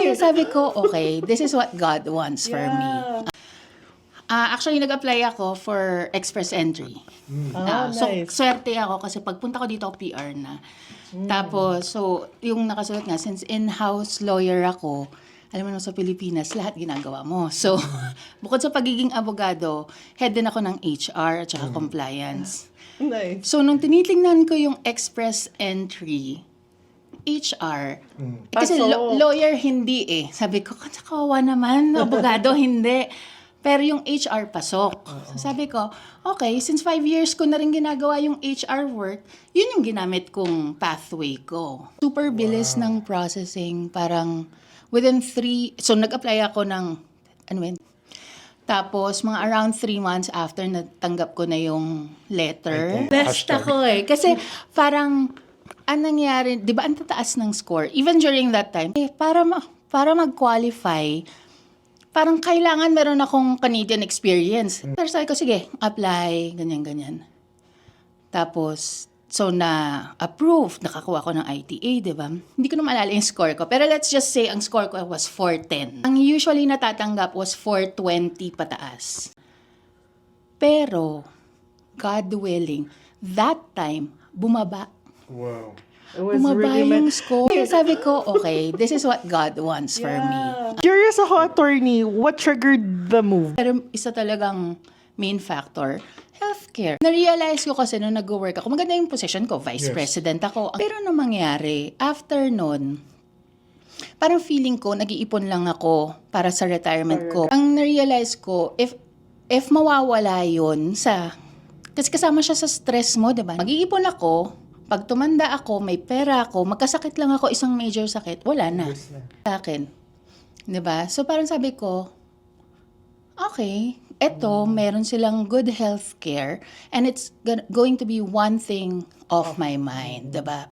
Kaya sabi ko, okay, this is what God wants for me. Actually, nag-apply ako for express entry. So, nice. swerte ako kasi pagpunta ko dito, PR na. Tapos, so, yung nakasulat nga, since in-house lawyer ako, alam mo naman sa Pilipinas, lahat ginagawa mo. So, bukod sa pagiging abogado, head din ako ng HR at saka compliance. Nice. So, nung tinitingnan ko yung express entry, HR, kasi Pasok. lawyer hindi eh. Sabi ko, kawawa naman, abogado hindi. Pero yung HR pasok. So sabi ko, okay, since 5 years ko na rin ginagawa yung HR work, yun yung ginamit kong pathway ko. Super bilis ng processing, parang within 3, so nag-apply ako ng, tapos mga around 3 months after natanggap ko na yung letter. Best ako eh. Kasi parang, anong nangyari, di ba ang tataas ng score? Even during that time, para mag-qualify, parang kailangan meron akong Canadian experience. Pero sabi ko, sige, apply, ganyan-ganyan. Tapos, so na-approve, nakakuha ko ng ITA, di ba? Hindi ko na maalala yung score ko. Pero let's just say, ang score ko was 410. Ang usually natatanggap was 420 pataas. Pero, God willing, that time, bumaba. Wow. It was Bumaba really yung score. Kaya sabi ko, okay, this is what God wants for me. Curious ako, attorney, what triggered the move? Pero isa talagang main factor, healthcare. Na-realize ko kasi nung nag-work ako, maganda yung position ko, vice president ako. Pero nung mangyari, after nun, parang feeling ko, nag-iipon lang ako para sa retirement ko. Ang na-realize ko, if mawawala yun kasi kasama siya sa stress mo, diba? Mag-iipon ako, pag tumanda ako, may pera ako, magkasakit lang ako, isang major sakit, wala na. Sa akin. Diba? So parang sabi ko, okay, eto, meron silang good healthcare and it's going to be one thing off my mind, diba?